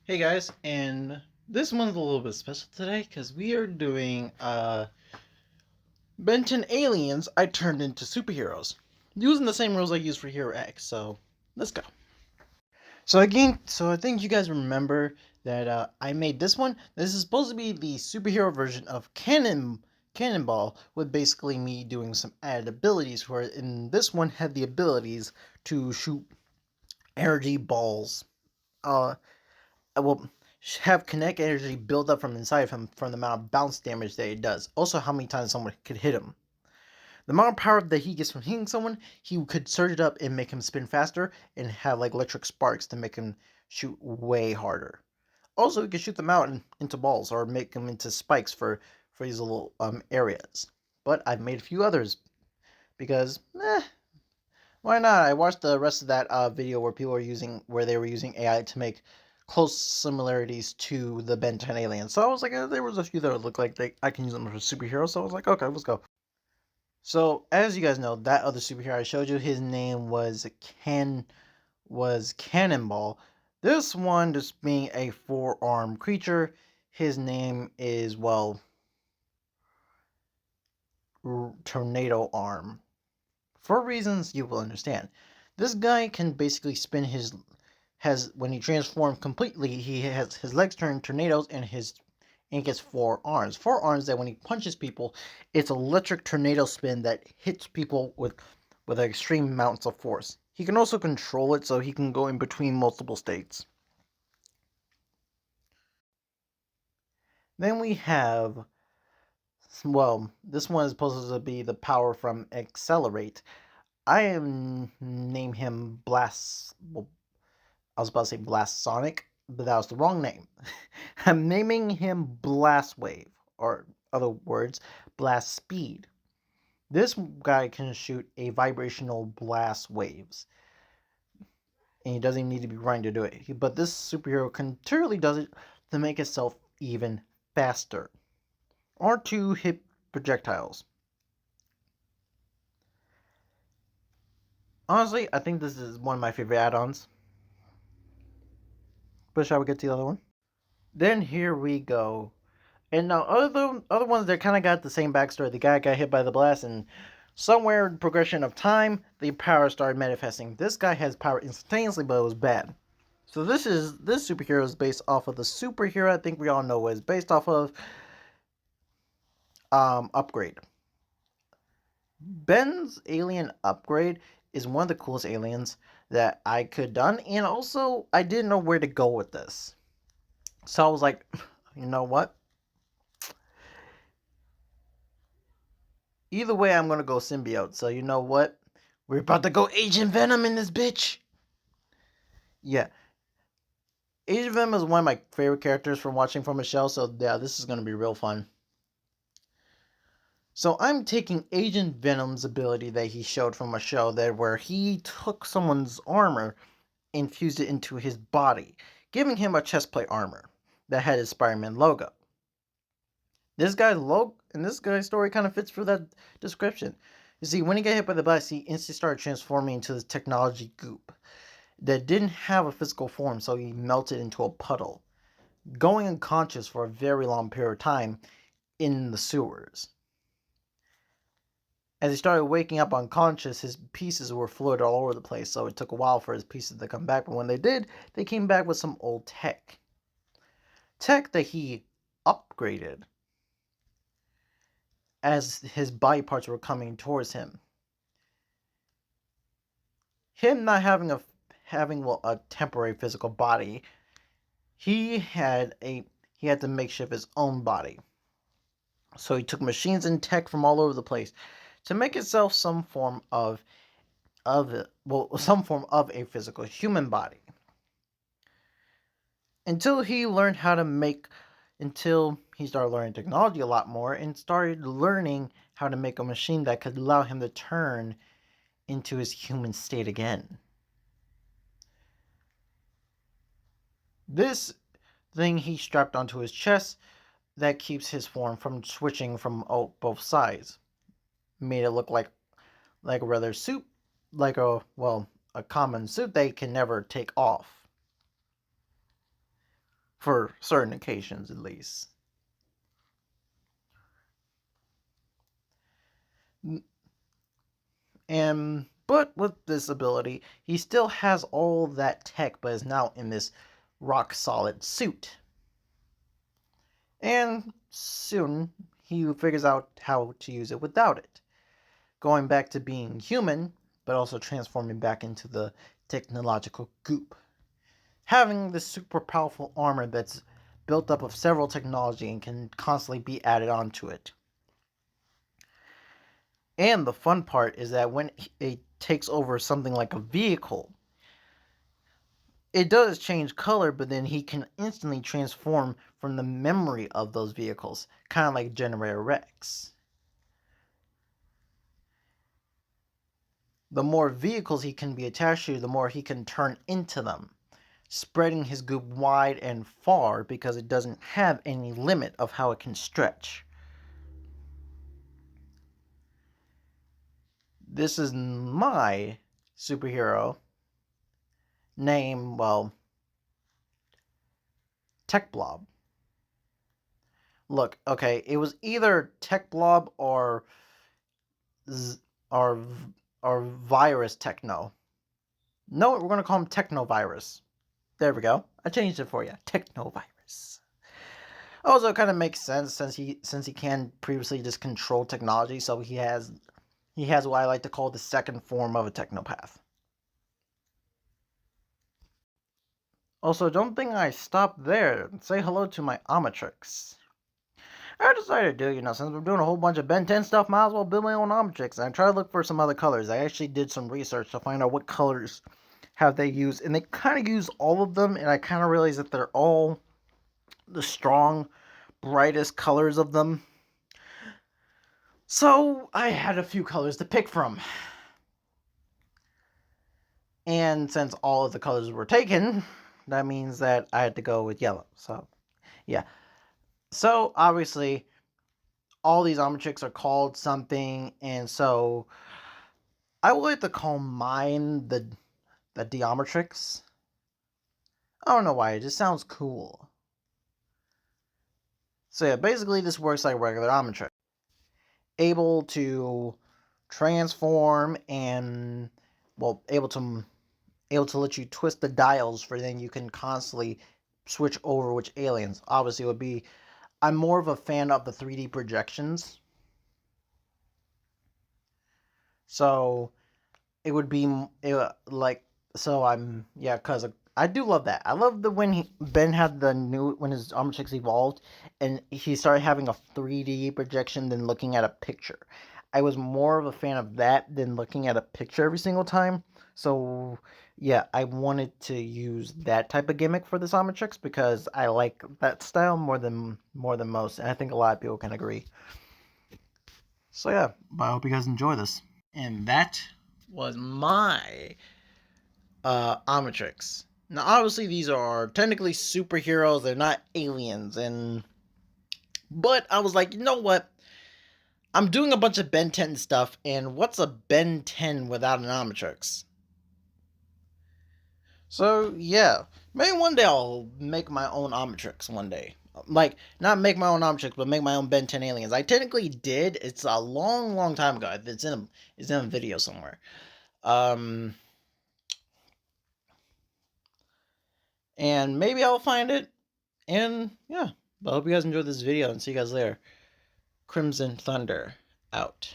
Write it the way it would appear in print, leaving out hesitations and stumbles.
Hey guys, and this one's a little bit special today because we are doing Benton aliens I turned into superheroes using the same rules I used for Hero X. So let's go. So I think you guys remember that I made this one. This is supposed to be the superhero version of Cannonball, with basically me doing some added abilities. Where in this one had the abilities to shoot energy balls. Uh, will have kinetic energy build up from inside of him from the amount of bounce damage that it does. Also, how many times someone could hit him. The amount of power that he gets from hitting someone, he could surge it up and make him spin faster and have like electric sparks to make him shoot way harder. Also, he could shoot them out into balls or make them into spikes for these little areas. But I've made a few others because, why not? I watched the rest of that video where they were using AI to make close similarities to the Ben 10 aliens. So I was like, there was a few that looked like I can use them as superheroes. So I was like, okay, let's go. So as you guys know, that other superhero I showed you, his name was Cannonball. This one, just being a four-armed creature, his name is Tornado Arm. For reasons you will understand. This guy can basically spin his has when he transforms completely, he has his legs turn tornadoes and he gets four arms. Four arms that when he punches people, it's electric tornado spin that hits people with extreme amounts of force. He can also control it so he can go in between multiple states. Then we have this one is supposed to be the power from Accelerate. I am name him Blast. Well, I was about to say Blast Sonic, but that was the wrong name. I'm naming him Blast Wave, or other words, Blast Speed. This guy can shoot a vibrational blast waves, and he doesn't need to be running to do it. But this superhero continually does it to make itself even faster, or to hit projectiles. Honestly, I think this is one of my favorite add-ons. But shall we get to the other one? Then here we go. And now other ones that kind of got the same backstory. The guy got hit by the blast, and somewhere in progression of time, the power started manifesting. This guy has power instantaneously, but it was bad. So this superhero is based off of the superhero I think we all know is based off of Upgrade. Ben's alien Upgrade is one of the coolest aliens that I could done, and also I didn't know where to go with this. So I was like, you know what? Either way, I'm gonna go symbiote. So you know what? We're about to go Agent Venom in this bitch. Yeah, Agent Venom is one of my favorite characters from watching from a show. So yeah, this is gonna be real fun. So I'm taking Agent Venom's ability that he showed from a show that where he took someone's armor and fused it into his body, giving him a chestplate armor that had his Spider-Man logo. This guy's story kind of fits for that description. You see, when he got hit by the blast, he instantly started transforming into this technology goop that didn't have a physical form, so he melted into a puddle, going unconscious for a very long period of time in the sewers. As he started waking up unconscious, his pieces were floated all over the place, so it took a while for his pieces to come back, but when they did, they came back with some old tech. Tech that he upgraded as his body parts were coming towards him. Him not having a temporary physical body, he had to makeshift his own body. So he took machines and tech from all over the place to make itself some form of some form of a physical human body. Until he learned how to make until he started learning technology a lot more and started learning how to make a machine that could allow him to turn into his human state again. This thing he strapped onto his chest that keeps his form from switching from both sides. Made it look like a regular suit, a common suit they can never take off. for certain occasions at least. But with this ability, he still has all that tech, but is now in this rock solid suit. And soon he figures out how to use it without it, going back to being human, but also transforming back into the technological goop. Having this super powerful armor that's built up of several technology and can constantly be added onto it. And the fun part is that when it takes over something like a vehicle, it does change color, but then he can instantly transform from the memory of those vehicles, kind of like Generator Rex. The more vehicles he can be attached to, the more he can turn into them, spreading his goop wide and far because it doesn't have any limit of how it can stretch. This is my superhero name, well, Tech Blob. Look, okay, it was either Tech Blob or or Virus Techno. No, we're gonna call him Techno Virus. There we go. I changed it for you. Techno Virus. Also, it kind of makes sense since he can previously just control technology, so he has what I like to call the second form of a technopath. Also, don't think I stopped there. Say hello to my Omnitrix. I decided to since I'm doing a whole bunch of Ben 10 stuff, might as well build my own Omnitrix. And I tried to look for some other colors. I actually did some research to find out what colors have they used. And they kind of use all of them, and I kind of realized that they're all the strong, brightest colors of them. So I had a few colors to pick from. And since all of the colors were taken, that means that I had to go with yellow. So, yeah. So, obviously, all these Omnitrix are called something, and so I would like to call mine the Geometrix. I don't know why, it just sounds cool. So yeah, basically this works like regular Omnitrix. Able to transform and, well, able to let you twist the dials for then you can constantly switch over which aliens. Obviously it would be, I'm more of a fan of the 3D projections. So it would be because I do love that. I love when Ben had when his Omnitrix evolved and he started having a 3D projection than looking at a picture. I was more of a fan of that than looking at a picture every single time. So yeah, I wanted to use that type of gimmick for this Omnitrix because I like that style more than most, and I think a lot of people can agree. So yeah, I hope you guys enjoy this. And that was my Omnitrix. Now, obviously, these are technically superheroes; they're not aliens, but I was like, you know what? I'm doing a bunch of Ben 10 stuff, and what's a Ben 10 without an Omnitrix? So yeah, maybe one day I'll make my own Omnitrix. One day, like not make my own Omnitrix, but make my own Ben 10 aliens. I technically did. It's a long, long time ago. It's in a video somewhere. And maybe I'll find it. And yeah, I hope you guys enjoyed this video and see you guys later. Crimson Thunder out.